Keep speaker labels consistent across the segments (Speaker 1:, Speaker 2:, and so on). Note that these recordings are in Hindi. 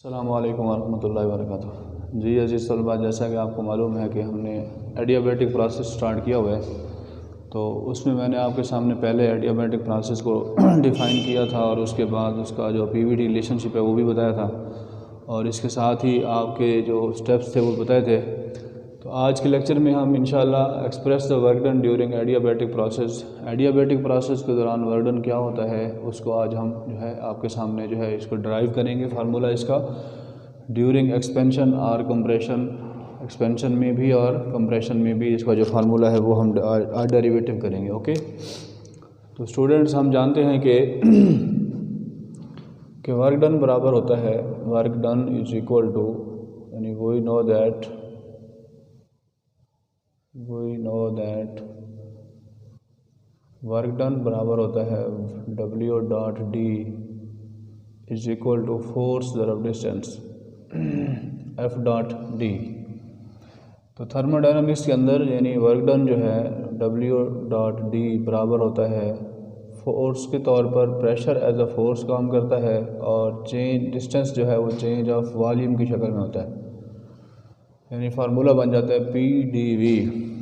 Speaker 1: अस्सलामु अलैकुम वरहमतुल्लाहि वबरकातुहू। जी अज़ीज़ तलबा, जैसा कि आपको मालूम है कि हमने एडियाबैटिक प्रोसेस स्टार्ट किया हुआ है, तो उसमें मैंने आपके सामने पहले एडियाबैटिक प्रोसेस को डिफ़ाइन किया था और उसके बाद उसका जो पीवीटी रिलेशनशिप है वो भी बताया था और इसके साथ ही आपके जो स्टेप्स थे वो बताए थे। तो आज के लेक्चर में हम इंशाल्लाह express the work done during adiabatic process के दौरान वर्क डन क्या होता है उसको आज हम जो है आपके सामने जो है इसको ड्राइव करेंगे, फार्मूला इसका ड्यूरिंग एक्सपेंशन और कंप्रेशन, एक्सपेंशन में भी और कंप्रेशन में भी इसका जो फार्मूला है वो हम डेरिवेटिव करेंगे। ओके, तो स्टूडेंट्स हम जानते हैं कि वर्क डन बराबर होता है work done is equal to, यानी we know that work done बराबर होता है W dot D is equal to force ज़रब डिस्टेंस F डॉट डी। तो थर्मोडायनामिक्स के अंदर यानी वर्क डन जो है W डॉट डी बराबर होता है फोर्स के तौर पर, प्रेशर एज अ फोर्स काम करता है और चेंज डिस्टेंस जो है वो चेंज ऑफ वॉल्यूम की शक्ल में होता है। यानी फार्मूला बन जाता है PdV,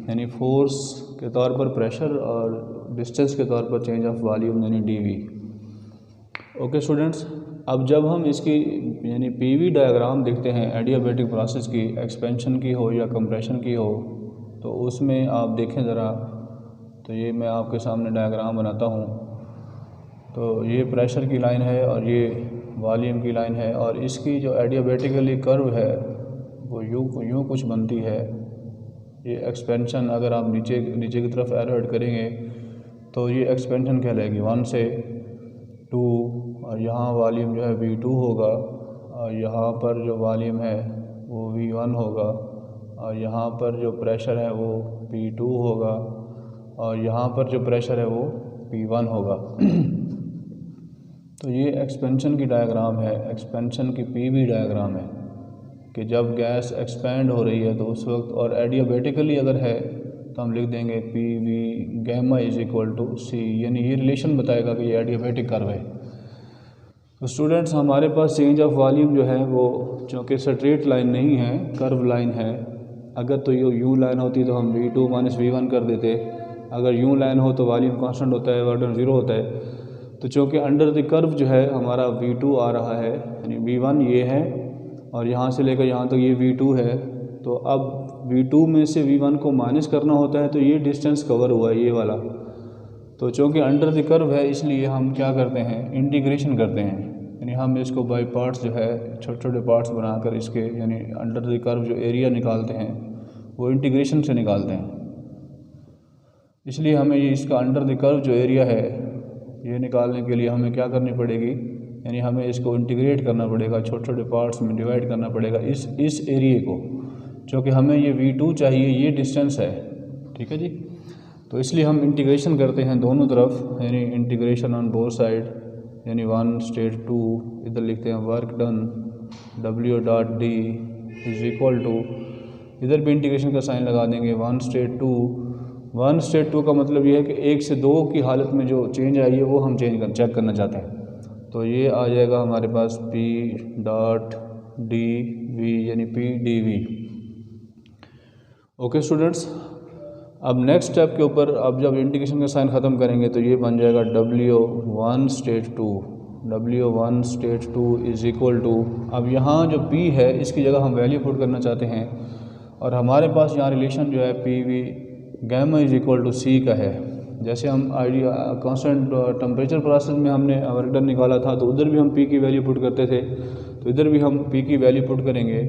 Speaker 1: यानी फोर्स के तौर पर प्रेशर और डिस्टेंस के तौर पर चेंज ऑफ वॉल्यूम यानी dV। ओके स्टूडेंट्स, अब जब हम इसकी यानी PV डायग्राम देखते हैं एडियाबैटिक प्रोसेस की, एक्सपेंशन की हो या कंप्रेशन की हो, तो उसमें आप देखें ज़रा, तो ये मैं आपके सामने डायग्राम बनाता हूँ। तो ये प्रेशर की लाइन है और ये वॉल्यूम की लाइन है और इसकी जो एडियाबैटिकली कर्व है वो यूँ कुछ बनती है। ये एक्सपेंशन अगर आप नीचे की तरफ एरो ऐड करेंगे तो ये एक्सपेंशन कहलाएगी 1 से 2, और यहाँ वॉल्यूम जो है V2 होगा और यहाँ पर जो वॉल्यूम है वो V1 होगा और यहाँ पर जो प्रेशर है वो P2 होगा और यहाँ पर जो प्रेशर है वो P1 होगा। तो ये एक्सपेंशन की डायग्राम है, एक्सपेंशन की PV डायग्राम है कि जब गैस एक्सपेंड हो रही है तो उस वक्त, और एडियाबैटिकली अगर है तो हम लिख देंगे PV gamma is equal to C, यानी ये रिलेशन बताएगा कि ये एडियाबैटिक कर्व है। तो स्टूडेंट्स हमारे पास चेंज ऑफ वॉल्यूम जो है वो चूँकि स्ट्रेट लाइन नहीं है, कर्व लाइन है। अगर तो ये यूँ लाइन होती तो हम V2 माइनस V1 कर देते, अगर यूँ लाइन हो तो वॉल्यूम कांस्टेंट होता है, वर्क डन 0 होता है। तो चूँकि अंडर द कर्व जो है हमारा V2 आ रहा है, यानी V1 ये है और यहाँ से लेकर यहाँ तक ये V2 है, तो अब V2 में से V1 को माइनस करना होता है, तो ये डिस्टेंस कवर हुआ है ये वाला। तो चूँकि अंडर द कर्व है इसलिए हम क्या करते हैं, इंटीग्रेशन करते हैं, यानी हम इसको बाय पार्ट्स जो है छोटे छोटे पार्ट्स बनाकर इसके यानी अंडर द कर्व जो एरिया निकालते हैं वो इंटीग्रेशन से निकालते हैं। इसलिए हमें ये इसका अंडर द कर्व जो एरिया है ये निकालने के लिए हमें क्या करनी पड़ेगी, यानी हमें इसको इंटीग्रेट करना पड़ेगा, छोटे छोटे पार्ट्स में डिवाइड करना पड़ेगा इस एरिए को, क्योंकि हमें ये V2 चाहिए, ये डिस्टेंस है। ठीक है जी, तो इसलिए हम इंटीग्रेशन करते हैं दोनों तरफ, यानी इंटीग्रेशन ऑन बोथ साइड, यानी 1 स्टेट 2 इधर लिखते हैं work done W dot D is equal to, इधर भी इंटीग्रेशन का साइन लगा देंगे 1 स्टेट 2। 1 स्टेट 2 का मतलब ये है कि 1 से 2 की हालत में जो चेंज आई है वो हम चेक करना चाहते हैं। तो ये आ जाएगा हमारे पास P डॉट डी वी, यानी PdV। ओके स्टूडेंट्स, अब नेक्स्ट स्टेप के ऊपर अब जब इंटीग्रेशन का साइन ख़त्म करेंगे तो ये बन जाएगा W1 state 2 is equal to, अब यहाँ जो P है इसकी जगह हम वैल्यू पुट करना चाहते हैं और हमारे पास यहाँ रिलेशन जो है PV gamma is equal to C का है। जैसे हम कांस्टेंट टेम्परेचर प्रोसेस में हमने वर्क डन निकाला था तो उधर भी हम P की वैल्यू पुट करते थे, तो इधर भी हम P की वैल्यू पुट करेंगे।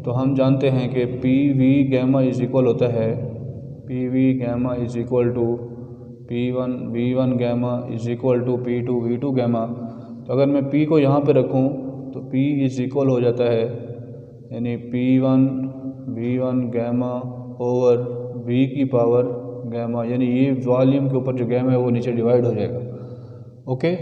Speaker 1: तो हम जानते हैं कि PV गैमा इज इक्वल होता है PV gamma is equal to P1 V1 gamma is equal to P2 V2 gamma. तो अगर मैं P को यहाँ पे रखूँ तो P इज इक्वल हो जाता है यानी P1 V1 gamma over V की पावर गैमा, यानी ये वॉल्यूम के ऊपर जो गैमा है वो नीचे डिवाइड हो जाएगा। ओके,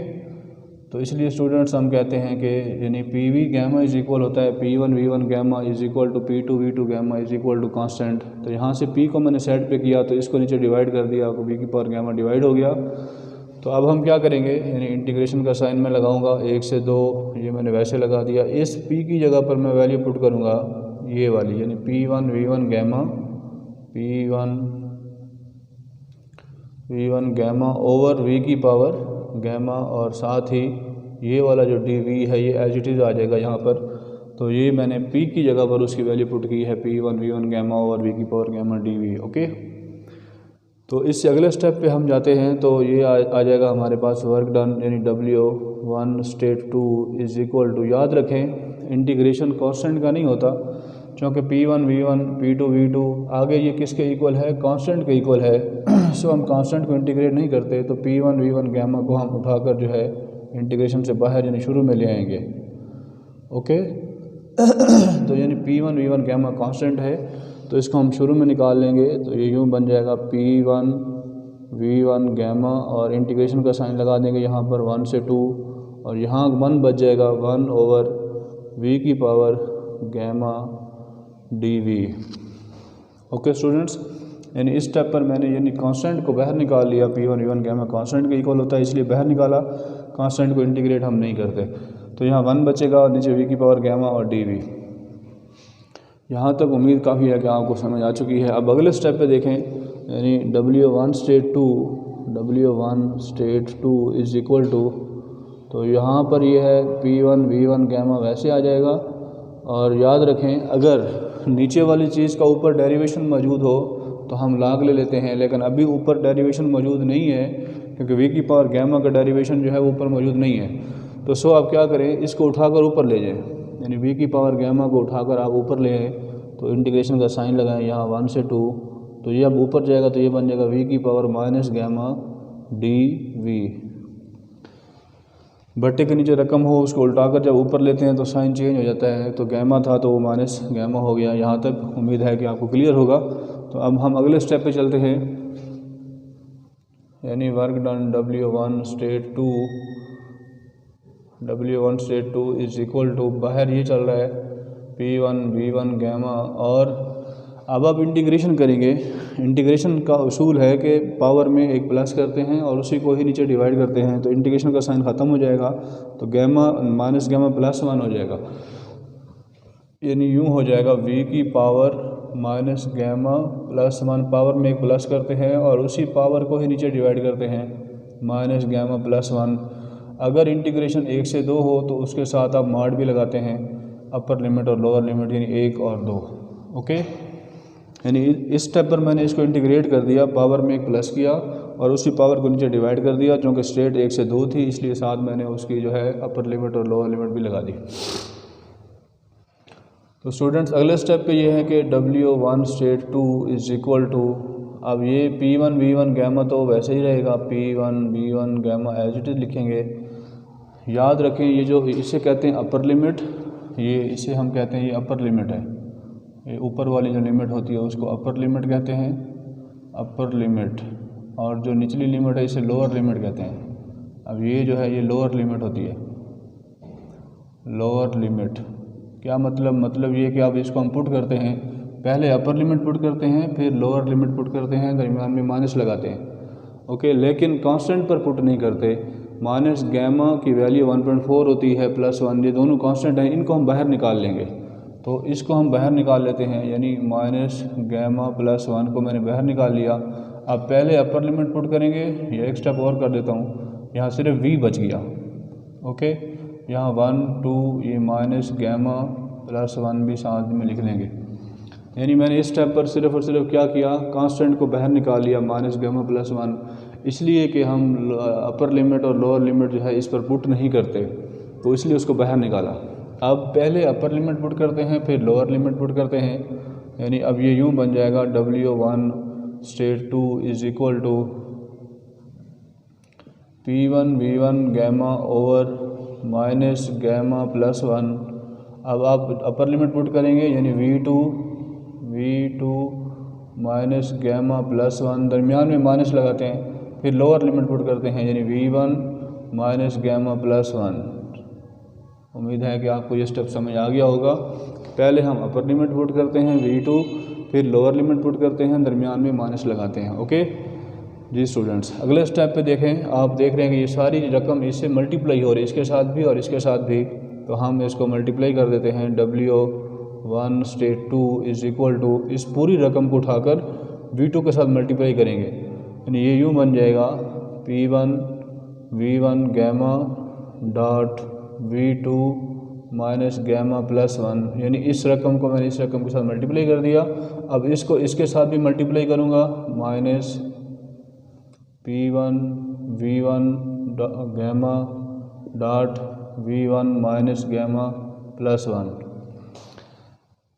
Speaker 1: तो इसलिए स्टूडेंट्स हम कहते हैं कि यानी PV गैमा इज इक्वल होता है P1 V1 gamma is equal to P2 V2 gamma is equal to constant. तो यहाँ से P को मैंने साइड पे किया तो इसको नीचे डिवाइड कर दिया तो V की पावर गैमा डिवाइड हो गया तो अब हम क्या करेंगे, यानी इंटीग्रेशन का साइन मैं लगाऊंगा 1 से 2, ये मैंने वैसे लगा दिया। इस p की जगह पर मैं वैल्यू पुट करूंगा ये वाली, यानी P1 V1 gamma, P1 V1 gamma over V की पावर गैमा, और साथ ही ये वाला जो dV है ये एज इट इज़ आ जाएगा यहाँ पर। तो ये मैंने p की जगह पर उसकी वैल्यू पुट की है P1 V1 gamma over V की पावर गैमा dV। ओके, तो इससे अगले स्टेप पे हम जाते हैं। तो ये आ जाएगा हमारे पास वर्क डन, यानी W1 state 2 is equal to, याद रखें इंटीग्रेशन कांस्टेंट का नहीं होता, क्योंकि P1 V1 P2 V2 आगे ये किसके इक्वल है, कांस्टेंट के इक्वल है। सो हम कांस्टेंट को इंटीग्रेट नहीं करते, तो P1 V1 गैमा को हम उठाकर जो है इंटीग्रेशन से बाहर यानी शुरू में ले आएंगे। ओके तो यानी P1 V1 गैमा कांस्टेंट है, तो इसको हम शुरू में निकाल लेंगे। तो ये यूँ बन जाएगा P1 V1 गैमा, और इंटीग्रेशन का साइन लगा देंगे यहाँ पर 1 से 2, और यहाँ 1 बच जाएगा 1 ओवर V की power gamma dV। Okay students, यानी इस स्टेप पर मैंने यानी कांस्टेंट को बाहर निकाल लिया। P1 V1 गैमा कांस्टेंट के इक्वल होता है, इसलिए बाहर निकाला, कांस्टेंट को इंटीग्रेट हम नहीं करते। तो यहाँ 1 बचेगा और नीचे V की पावर गैमा और dV। यहाँ तक उम्मीद काफ़ी है कि आपको समझ आ चुकी है। अब अगले स्टेप पे देखें, यानी W1 state 2 is equal to, तो यहाँ पर ये है P1 V1 गैमा वैसे आ जाएगा। और याद रखें अगर नीचे वाली चीज़ का ऊपर डेरिवेशन मौजूद हो तो हम लॉग ले लेते हैं, लेकिन अभी ऊपर डेरिवेशन मौजूद नहीं है, क्योंकि V की पावर गैमा का डेरिवेशन जो है वो ऊपर मौजूद नहीं है। तो सो आप क्या करें, इसको उठाकर ऊपर ले जाएं, यानी V की पावर गैमा को उठाकर आप ऊपर ले आए। तो इंटीग्रेशन का साइन लगाएं यहाँ 1 से 2, तो ये अब ऊपर जाएगा, तो ये बन जाएगा V की पावर माइनस गैमा dV। बट्टे के नीचे रकम हो उसको उल्टाकर जब ऊपर लेते हैं तो साइन चेंज हो जाता है, तो गैमा था तो वो माइनस गैमा हो गया। यहाँ तक उम्मीद है कि आपको क्लियर होगा। तो अब हम अगले स्टेप पे चलते हैं, यानी work done W1 state 2 is equal to, बाहर ये चल रहा है P1 V1 गैमा, और अब आप इंटीग्रेशन करेंगे। इंटीग्रेशन का उसूल है कि पावर में एक प्लस करते हैं और उसी को ही नीचे डिवाइड करते हैं, तो इंटीग्रेशन का साइन ख़त्म हो जाएगा, तो गैमा माइनस गैमा प्लस 1 हो जाएगा, यानी यूँ हो जाएगा V की power minus gamma plus 1, power में एक प्लस करते हैं और उसी पावर को ही नीचे डिवाइड करते हैं, माइनस गैमा प्लस 1। अगर इंटीग्रेशन 1 से 2 हो तो उसके साथ आप मॉड भी लगाते हैं, अपर लिमिट और लोअर लिमिट, यानी 1 और 2। ओके, यानी इस स्टेप पर मैंने इसको इंटीग्रेट कर दिया, पावर में एक प्लस किया और उसी पावर को नीचे डिवाइड कर दिया। चूँकि स्टेट 1 से 2 थी इसलिए साथ मैंने उसकी जो है अपर लिमिट और लोअर लिमिट भी लगा दी। तो स्टूडेंट्स अगले स्टेप पे ये है कि W1 state 2 is equal to, अब ये P1 V1 गैमा तो वैसे ही रहेगा, P1 V1 gamma as it is लिखेंगे। याद रखें ये जो इसे कहते हैं अपर लिमिट, ये इसे हम कहते हैं ये अपर लिमिट है, ये ऊपर वाली जो लिमिट होती है उसको अपर लिमिट कहते हैं, अपर लिमिट, और जो निचली लिमिट है इसे लोअर लिमिट कहते हैं। अब ये जो है ये लोअर लिमिट होती है, लोअर लिमिट क्या मतलब ये कि अब इसको हम पुट करते हैं, पहले अपर लिमिट पुट करते हैं फिर लोअर लिमिट पुट करते हैं, दरमियान में माइनस लगाते हैं। ओके, लेकिन कांस्टेंट पर पुट नहीं करते। माइनस गैमा की वैल्यू 1.4 होती है प्लस 1, ये दोनों कांस्टेंट हैं, इनको हम बाहर निकाल लेंगे। तो इसको हम बाहर निकाल लेते हैं, यानी माइनस गैमा प्लस 1 को मैंने बाहर निकाल लिया। अब पहले अपर लिमिट पुट करेंगे, या एक स्टेप और कर देता हूँ, यहाँ सिर्फ v बच गया। ओके, यहाँ 1 2 ये माइनस गैमा प्लस 1 भी साथ में लिख लेंगे। यानी मैंने इस स्टेप पर सिर्फ और सिर्फ क्या किया, कांस्टेंट को बाहर निकाल लिया माइनस गैमा प्लस 1, इसलिए कि हम अपर लिमिट और लोअर लिमिट जो है इस पर पुट नहीं करते, तो इसलिए उसको बाहर निकाला। अब पहले अपर लिमिट पुट करते हैं फिर लोअर लिमिट पुट करते हैं, यानी अब ये यूँ बन जाएगा W1 state 2 is equal to P1 V1 gamma over minus gamma plus 1। अब आप अपर लिमिट पुट करेंगे, यानी V2 माइनस गैमा प्लस 1, दरमियान में माइनस लगाते हैं, फिर लोअर लिमिट पुट करते हैं, यानी V1 माइनस गैमा प्लस 1। उम्मीद है कि आपको ये स्टेप समझ आ गया होगा। पहले हम अपर लिमिट पुट करते हैं V2, फिर लोअर लिमिट पुट करते हैं, दरमियान में माइनस लगाते हैं। ओके, जी स्टूडेंट्स, अगले स्टेप पे देखें, आप देख रहे हैं कि ये सारी रकम इससे मल्टीप्लाई हो रही है, इसके साथ भी और इसके साथ भी, तो हम इसको मल्टीप्लाई कर देते हैं। W1 state 2 is equal to, इस पूरी रकम को उठाकर V2 के साथ मल्टीप्लाई करेंगे, यानी ये यूँ बन जाएगा P1 V1 gamma dot V2 minus gamma plus 1, यानी इस रकम को मैंने इस रकम के साथ मल्टीप्लाई कर दिया। अब इसको इसके साथ भी मल्टीप्लाई करूँगा, minus P1 V1 gamma dot V1 minus gamma plus 1,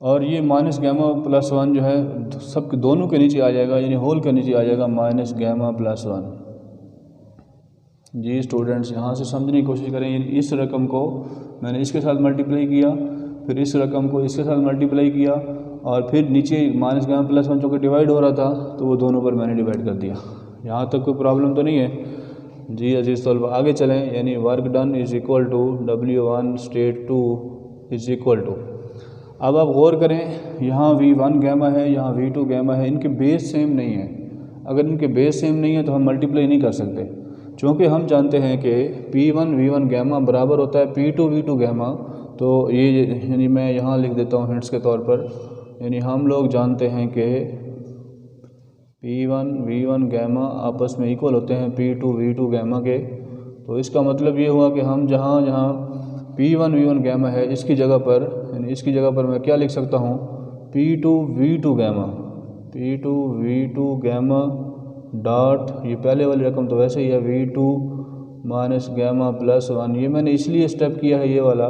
Speaker 1: और ये माइनस गैमा प्लस 1 जो है सब दोनों के नीचे आ जाएगा, यानी होल के नीचे आ जाएगा माइनस गैमा प्लस 1। जी स्टूडेंट्स, यहाँ से समझने की कोशिश करें, यानी इस रकम को मैंने इसके साथ मल्टीप्लाई किया, फिर इस रकम को इसके साथ मल्टीप्लाई किया, और फिर नीचे माइनस गैमा प्लस 1 चूँकि डिवाइड हो रहा था तो वो दोनों पर मैंने डिवाइड कर दिया। यहाँ तक कोई प्रॉब्लम तो नहीं है जी अजीज़ तलबा। आगे चलें, यानी work done is equal to W1 state 2 is equal to, अब आप गौर करें, यहाँ V1 गैमा है, यहाँ V2 गैमा है, इनके बेस सेम नहीं है। अगर इनके बेस सेम नहीं है तो हम मल्टीप्लाई नहीं कर सकते, क्योंकि हम जानते हैं कि P1 V1 गैमा बराबर होता है P2 V2 गैमा। तो ये यानी मैं यहाँ लिख देता हूँ हिंट्स के तौर पर, यानी हम लोग जानते हैं कि P1 V1 गैमा आपस में इक्वल होते हैं P2 V2 गैमा के। तो इसका मतलब ये हुआ कि हम जहाँ जहाँ P1 V1 गैमा है इसकी जगह पर, यानी इसकी जगह पर मैं क्या लिख सकता हूँ, P2 V2 gamma, P2 V2 gamma dot, ये पहले वाली रकम तो वैसे ही है, V2 माइनस गैमा प्लस 1। ये मैंने इसलिए स्टेप किया है ये वाला,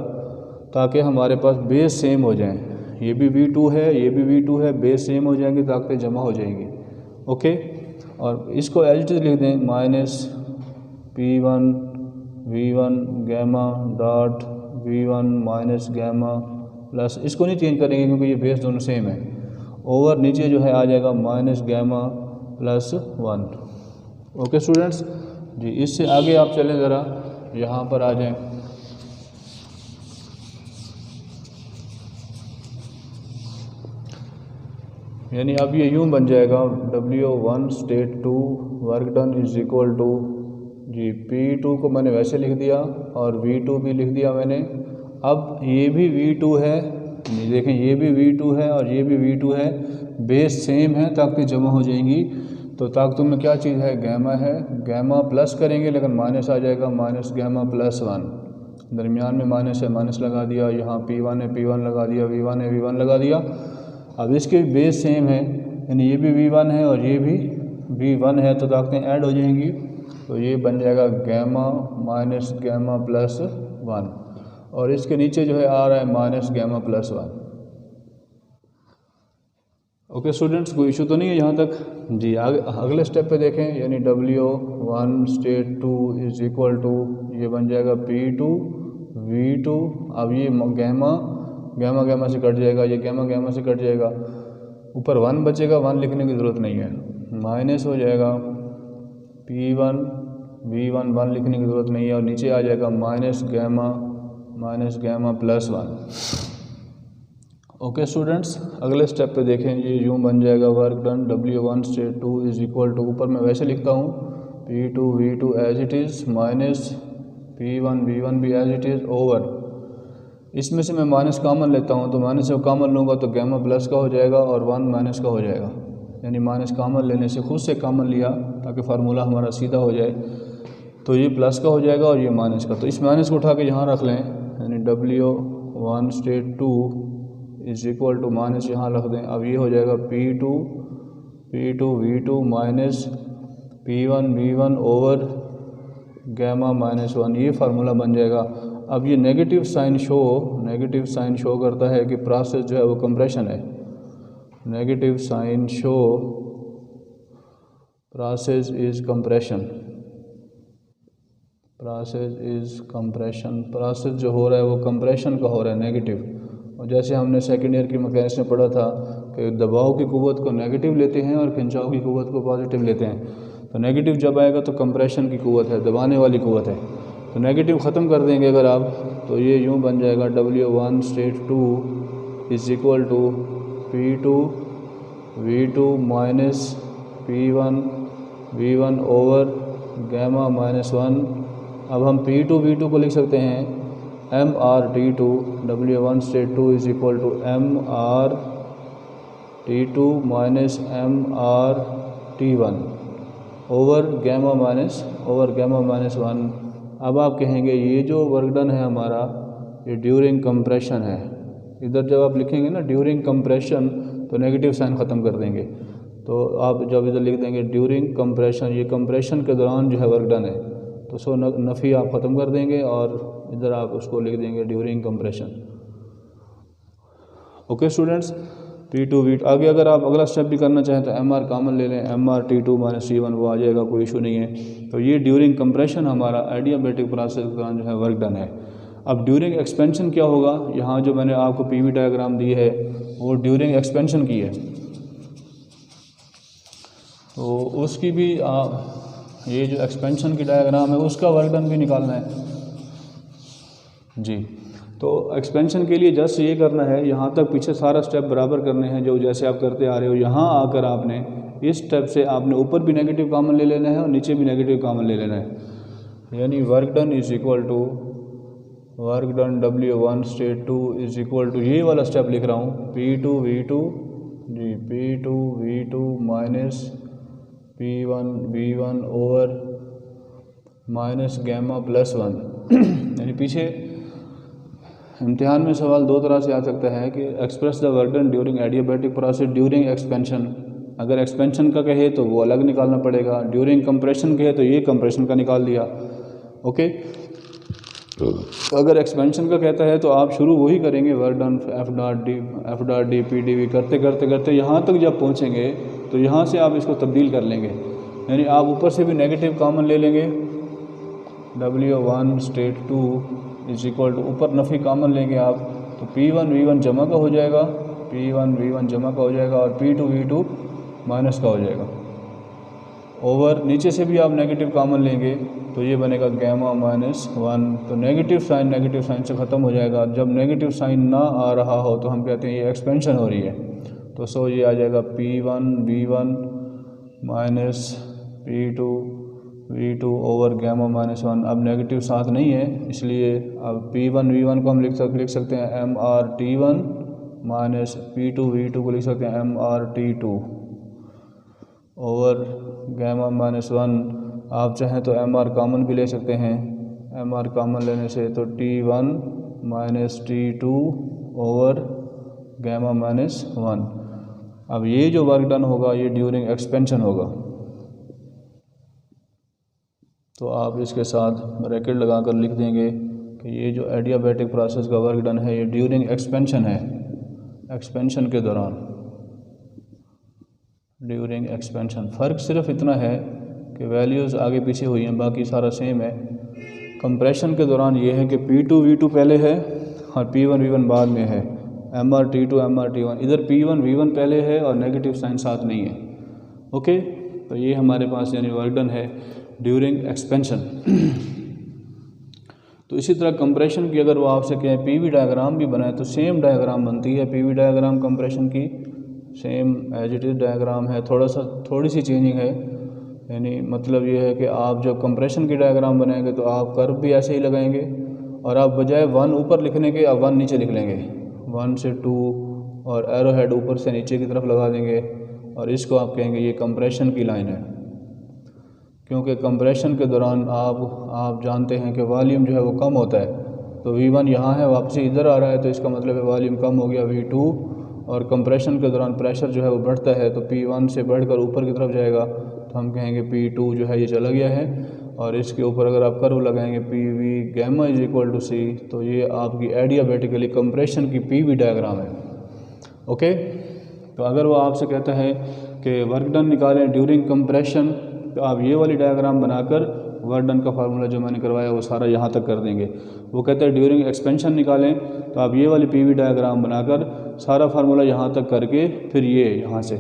Speaker 1: ताकि हमारे पास बेस सेम हो जाएं, ये भी V2 है, ये भी V2 है, बेस सेम हो जाएंगे, ताकतें जमा हो जाएंगी। ओके, और इसको एज इट इज़ लिख दें, minus P1 V1 gamma dot V1 minus gamma plus, इसको नहीं चेंज करेंगे क्योंकि ये बेस दोनों सेम है, ओवर नीचे जो है आ जाएगा minus gamma plus 1। Okay students जी, इससे आगे आप चलें, ज़रा यहाँ पर आ जाएं। यानी अब ये यूँ बन जाएगा W1 state 2 work done is equal to, जी P2 को मैंने वैसे लिख दिया और V2 भी लिख दिया मैंने। अब ये भी V2 है, ये देखें, ये भी V2 है और ये भी V2 है, बेस सेम है, ताकतें जमा हो जाएंगी। तो ताकतों में क्या चीज़ है, गैमा है, गैमा प्लस करेंगे लेकिन माइनस आ जाएगा, माइनस गैमा प्लस 1, दरमियान में माइनस है, माइनस लगा दिया, यहाँ P1 है P1 लगा दिया, V1 है V1 लगा दिया। अब इसके बेस सेम है, यानी ये भी V1 है और ये भी V1 है, तो ताकतें ऐड हो जाएंगी, तो ये बन जाएगा गैमा माइनस गैमा प्लस 1, और इसके नीचे जो है आ रहा है minus gamma plus 1। Okay students, कोई इशू तो नहीं है यहाँ तक जी। आगे अगले स्टेप पे देखें, यानी W1 state 2 is equal to, ये बन जाएगा P2 V2। अब ये गैमा गैमा गैमा से कट जाएगा, ये गैमा गैमा से कट जाएगा, ऊपर 1 बचेगा, 1 लिखने की ज़रूरत नहीं है, माइनस हो जाएगा P1 V1, 1 लिखने की ज़रूरत नहीं है, और नीचे आ जाएगा minus gamma plus 1। Okay students, अगले स्टेप पे देखें, ये यूँ बन जाएगा work done W1 state 2 is equal to, ऊपर मैं वैसे लिखता हूँ P2 V2 as it is, minus P1 V1 भी एज इट इज़, ओवर, इसमें से मैं माइनस कॉमन लेता हूँ, तो माइनस से कॉमन लूँगा तो गैमा प्लस का हो जाएगा और 1 माइनस का हो जाएगा, यानी माइनस कॉमन लेने से खुद से कॉमन लिया ताकि फार्मूला हमारा सीधा हो जाए, तो ये प्लस का हो जाएगा और ये माइनस का, तो इस माइनस को उठा के यहाँ रख लें, यानी W1 state 2 is equal to, minus यहाँ रख दें। अब ये हो जाएगा P2 V2 minus P1 V1 over gamma minus 1, ये फार्मूला बन जाएगा। अब ये नेगेटिव साइन शो करता है कि प्रोसेस जो है वो कंप्रेशन है, negative sign show process is compression, process जो हो रहा है वो कंप्रेशन का हो रहा है, नेगेटिव। और जैसे हमने सेकेंड ईयर की मैकेनिक्स में पढ़ा था कि दबाव की कुव्वत को नेगेटिव लेते हैं और खिंचाव की कुव्वत को पॉजिटिव लेते हैं, तो नेगेटिव जब आएगा तो कंप्रेशन की कुव्वत है, दबाने वाली कुव्वत है, तो नेगेटिव ख़त्म कर देंगे अगर आप, तो ये यूँ बन जाएगा W1 state 2 is equal to P2 V2 minus P1 V1 over gamma minus 1। अब हम P2 V2 को लिख सकते हैं MRT2 W1 state 2 is equal to MRT2 minus MRT1 over gamma minus 1। अब आप कहेंगे ये जो वर्क डन है हमारा ये ड्यूरिंग कंप्रेशन है। इधर जब आप लिखेंगे ना ड्यूरिंग कंप्रेशन तो नेगेटिव साइन ख़त्म कर देंगे। तो आप जब इधर लिख देंगे ड्यूरिंग कंप्रेशन, ये कंप्रेशन के दौरान जो है वर्क डन है, तो सो नफ़ी आप ख़त्म कर देंगे और इधर आप उसको लिख देंगे during compression. Okay students, P2 V2 आगे अगर आप अगला स्टेप भी करना चाहें तो MR कॉमन ले लें, MRT2 माइनस T1 वो आ जाएगा, कोई इशू नहीं है। तो ये ड्यूरिंग कंप्रेशन हमारा एडियाबैटिक प्रोसेस के दौरान जो है वर्क डन है। अब ड्यूरिंग एक्सपेंशन क्या होगा, यहाँ जो मैंने आपको PV डायग्राम दी है वो ड्यूरिंग एक्सपेंशन की है, तो उसकी भी ये जो एक्सपेंशन की डायग्राम है उसका वर्क डन भी निकालना है जी। तो एक्सपेंशन के लिए जस्ट ये करना है, यहाँ तक पीछे सारा स्टेप बराबर करने हैं जो जैसे आप करते आ रहे हो। यहाँ आकर आपने इस स्टेप से आपने ऊपर भी नेगेटिव कॉमन ले लेना है और नीचे भी नेगेटिव कॉमन ले लेना है, यानी work done is equal to work done W1 state 2 is equal to ये वाला स्टेप लिख रहा हूँ P2 V2 जी, P2 V2 minus P1 V1 over minus gamma plus 1। यानी पीछे इम्तिहान में सवाल दो तरह से आ सकता है कि express the work done during adiabatic process during expansion. अगर एक्सपेंशन का कहे तो वो अलग निकालना पड़ेगा, ड्यूरिंग कंप्रेशन कहे तो ये कंप्रेशन का निकाल दिया। ओके, अगर एक्सपेंशन का कहता है तो आप शुरू वही करेंगे work done F dot D P D V करते करते करते यहाँ तक जब पहुँचेंगे तो यहाँ से आप इसको तब्दील कर लेंगे, यानी आप ऊपर से भी नेगेटिव कॉमन ले लेंगे W1 state 2 is equal to ऊपर नफ़ी कॉमन लेंगे आप तो P1 V1 जमा का हो जाएगा, P1 V1 जमा का हो जाएगा और P2 V2 माइनस का हो जाएगा। ओवर नीचे से भी आप नेगेटिव कॉमन लेंगे तो ये बनेगा गैमा माइनस 1। तो नेगेटिव साइन से ख़त्म हो जाएगा। जब नेगेटिव साइन ना आ रहा हो तो हम कहते हैं ये एक्सपेंशन हो रही है, तो सो ये आ जाएगा P1 V1 minus P2 V2 over gamma minus 1। अब नेगेटिव साथ नहीं है इसलिए अब P1 V1 को हम लिख सकते हैं MRT1 माइनस P2 V2 को लिख सकते हैं MRT2 ओवर गैमा माइनस 1। आप चाहें तो MR कॉमन भी ले सकते हैं, MR कॉमन लेने से तो T1 minus T2 over gamma minus 1। अब ये जो वर्क डन होगा ये ड्यूरिंग एक्सपेंशन होगा, तो आप इसके साथ ब्रैकेट लगाकर लिख देंगे कि ये जो एडियाबैटिक प्रोसेस का वर्क डन है ये ड्यूरिंग एक्सपेंशन है, एक्सपेंशन के दौरान, ड्यूरिंग एक्सपेंशन। फ़र्क सिर्फ इतना है कि वैल्यूज़ आगे पीछे हुई हैं, बाकी सारा सेम है। कंप्रेशन के दौरान ये है कि P2 V2 पहले है और P1 V1 बाद में है, MRT2 MRT1। इधर P1 V1 पहले है और नेगेटिव साइन साथ नहीं है। ओके, तो ये हमारे पास यानी वर्क डन है ड्यूरिंग एक्सपेंशन। तो इसी तरह कंप्रेशन की अगर वो आपसे कहें PV डायग्राम भी बनाए तो सेम डायग्राम बनती है। PV डायग्राम कंप्रेशन की same as it is diagram है, थोड़ी सी चेंजिंग है, यानी मतलब ये है कि आप जब कंप्रेशन की डायग्राम बनाएंगे तो आप कर्व भी ऐसे ही लगाएंगे और आप बजाय 1 ऊपर लिखने के आप 1 नीचे लिख लेंगे, 1 से 2 और एरो हेड ऊपर से नीचे की तरफ लगा देंगे और इसको आप कहेंगे ये कंप्रेशन की लाइन है। क्योंकि कंप्रेशन के दौरान आप जानते हैं कि वॉल्यूम जो है वो कम होता है, तो V1 यहाँ है वापसी इधर आ रहा है तो इसका मतलब है वॉल्यूम कम हो गया V2, और कंप्रेशन के दौरान प्रेशर जो है वो बढ़ता है तो P1 से बढ़कर ऊपर की तरफ जाएगा तो हम कहेंगे P2 जो है ये चला गया है। और इसके ऊपर अगर आप कर्व लगाएंगे PV gamma is equal to C, तो ये आपकी एडियाबैटिकली कंप्रेशन की PV डायग्राम है। ओके, तो अगर वो आपसे कहता है कि वर्क डन निकालें ड्यूरिंग कंप्रेशन, तो आप ये वाली डायग्राम बनाकर वर्क डन का फार्मूला जो मैंने करवाया वो सारा यहाँ तक कर देंगे। वो कहते हैं ड्यूरिंग एक्सपेंशन निकालें, तो आप ये वाली PV डायग्राम बनाकर सारा फार्मूला यहाँ तक करके फिर ये यहाँ से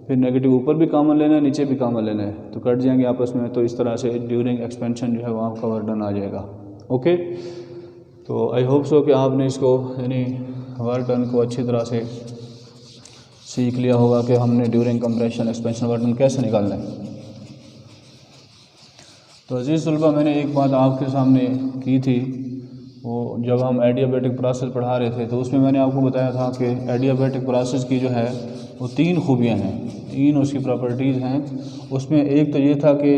Speaker 1: फिर नेगेटिव ऊपर भी कॉमन लेना है नीचे भी कॉमन लेना है, तो कट जाएंगे आपस में। तो इस तरह से ड्यूरिंग एक्सपेंशन जो है वहाँ का वर्क डन आ जाएगा। ओके, तो आई होप सो कि आपने इसको यानी वर्क डन को अच्छी तरह से सीख लिया होगा कि हमने during compression expansion work done कैसे निकालना है। तो अजीज़ तलबा, मैंने एक बात आपके सामने की थी, वो जब हम एडियाबैटिक प्रोसेस पढ़ा रहे थे तो उसमें मैंने आपको बताया था कि एडियाबैटिक प्रोसेस की जो है वो 3 खूबियाँ हैं, 3 उसकी प्रॉपर्टीज़ हैं। उसमें एक तो ये था कि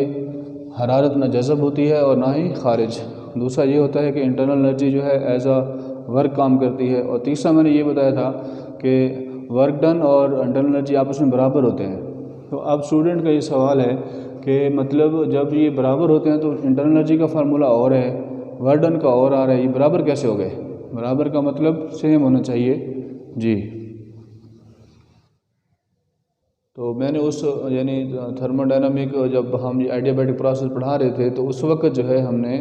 Speaker 1: हरारत ना जज़ब होती है और ना ही खारिज। दूसरा ये होता है कि इंटरनल एनर्जी जो है एज आ वर्क काम करती है। और तीसरा मैंने ये बताया था कि वर्क डन और इंटरनल एनर्जी आपस में बराबर होते हैं। तो अब स्टूडेंट का ये सवाल है कि मतलब जब ये बराबर होते हैं तो इंटरनल एनर्जी का फार्मूला और है, वर्क डन का और आ रहा है, ये बराबर कैसे हो गए? बराबर का मतलब सेम होना चाहिए जी। तो मैंने उस यानी थर्मोडायनामिक जब हम एडियाबैटिक प्रोसेस पढ़ा रहे थे तो उस वक्त जो है हमने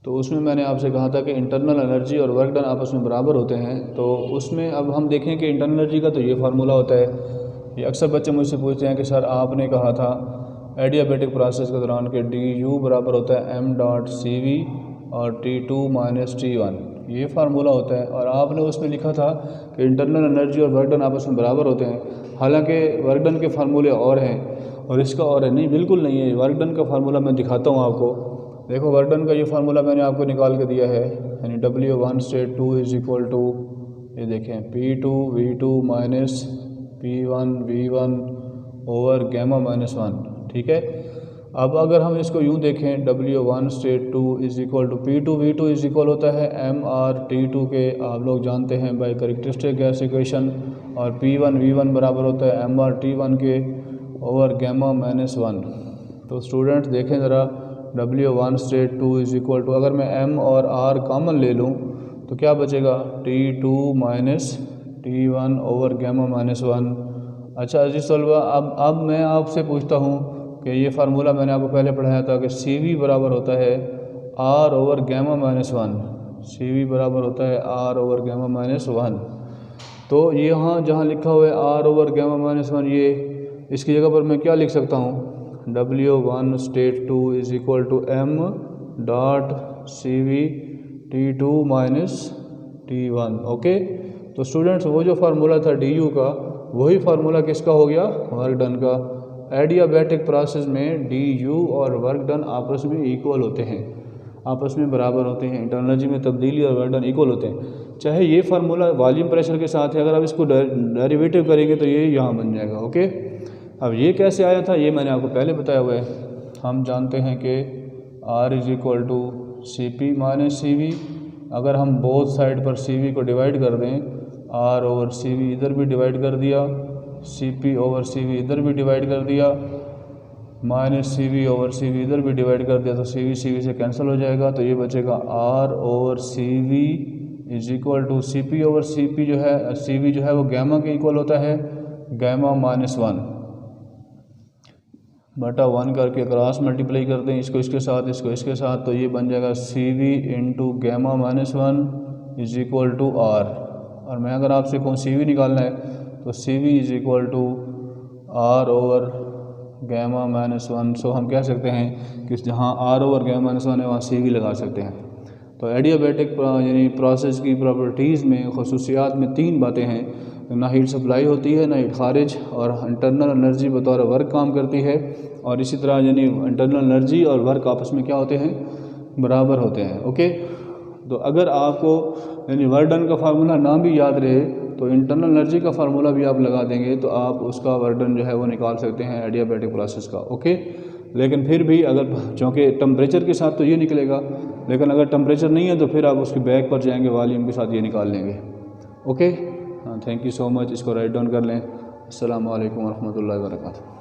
Speaker 1: तो उसमें मैंने आपसे कहा था कि इंटरनल एनर्जी और वर्क डन आपस में बराबर होते हैं। तो उसमें अब हम देखें कि इंटरनल एनर्जी का तो ये फार्मूला होता है। ये अक्सर बच्चे मुझसे पूछते हैं कि सर आपने कहा था एडियाबैटिक प्रोसेस के दौरान कि du बराबर होता है m.cv और T2 माइनस T1, ये फार्मूला होता है। और आपने उसमें लिखा था कि इंटरनल एनर्जी और वर्क डन आपस में बराबर होते हैं। हालांकि वर्क डन के फार्मूले और हैं और इसका और है, नहीं बिल्कुल नहीं है। वर्क डन का फार्मूला मैं दिखाता हूँ आपको। देखो वर्क डन का ये फार्मूला मैंने आपको निकाल के दिया है, यानी W1 state 2 is equal to, ये देखें P2 V2 minus P1 V1 over gamma minus 1, ठीक है। अब अगर हम इसको यूँ देखें W1 state 2 is equal to P2 V2 is equal होता है MR/T2 के, आप लोग जानते हैं बाय कैरेक्टरिस्टिक गैस इक्वेशन। और P1 V1 बराबर होता है MR/T1 के ओवर गैमा माइनस 1। तो स्टूडेंट्स देखें ज़रा, W1 state 2 is equal to, अगर मैं M और R कॉमन ले लूँ तो क्या बचेगा? T2 minus T1 over gamma minus 1। अच्छा अजीज़ तलबा, अब मैं आपसे पूछता हूँ कि ये फार्मूला मैंने आपको पहले पढ़ाया था कि CV बराबर होता है R over gamma minus 1। CV बराबर होता है R ओवर गैमा माइनस 1। तो यहाँ जहाँ लिखा हुआ है R ओवर गैमा माइनस 1, ये इसकी जगह पर मैं क्या लिख सकता हूँ? W1 state 2 is equal to M.CV T2 minus T1। Okay, तो स्टूडेंट्स वो जो फार्मूला था DU का, वही फार्मूला किसका हो गया? वर्क डन का। एडियाबैटिक प्रोसेस में DU और वर्क डन आपस में इक्वल होते हैं, आपस में बराबर होते हैं। इंटरनल एनर्जी में तब्दीली और वर्क डन इक्वल होते हैं। चाहे ये फार्मूला वॉल्यूम प्रेशर के साथ है, अगर आप इसको डेरिवेटिव करेंगे तो ये यहाँ बन जाएगा। ओके, अब ये कैसे आया था ये मैंने आपको पहले बताया हुआ है। हम जानते हैं कि R is equal to CP minus CV। अगर हम बोथ साइड पर CV को डिवाइड कर दें, R ओवर CV इधर भी डिवाइड कर दिया, CP ओवर CV इधर भी डिवाइड कर दिया, माइनस CV ओवर CV इधर भी डिवाइड कर दिया, तो CV से कैंसिल हो जाएगा। तो ये बचेगा R over CV is equal to CP over CP जो है, CV जो है वो गैमा के इक्वल होता है, गैमा माइनस 1 बटा 1 करके क्रॉस मल्टीप्लाई करते हैं, इसको इसके साथ, इसको इसके साथ, तो ये बन जाएगा CV into gamma minus 1 is equal to R। और मैं अगर आपसे कहूँ CV निकालना है तो CV is equal to R over gamma minus 1। So हम कह सकते हैं कि जहाँ R ओवर गैमा माइनस 1 है वहाँ CV लगा सकते हैं। तो एडियाबैटिक यानी प्रोसेस की प्रॉपर्टीज़ में, खसूसियात में 3 बातें हैं, ना हीट सप्लाई होती है, ना हीट खारिज, और इंटरनल एनर्जी बतौर वर्क काम करती है। और इसी तरह यानी इंटरनल एनर्जी और वर्क आपस में क्या होते हैं? बराबर होते हैं। ओके, तो अगर आपको यानी वर्क डन का फार्मूला ना भी याद रहे तो इंटरनल एनर्जी का फार्मूला भी आप लगा देंगे तो आप उसका वर्क डन जो है वो निकाल सकते हैं एडियाबैटिक प्रोसेस का। ओके, लेकिन फिर भी अगर, चूँकि टेम्परेचर के साथ तो ये निकलेगा, लेकिन अगर टेम्परेचर नहीं है तो फिर आप उसके बैक पर जाएंगे, वॉल्यूम के साथ ये निकाल लेंगे। Okay, thank you so much. इसको राइट डाउन कर लें। अस्सलामु अलैकुम वरहमतुल्लाहि वबरकातुहू।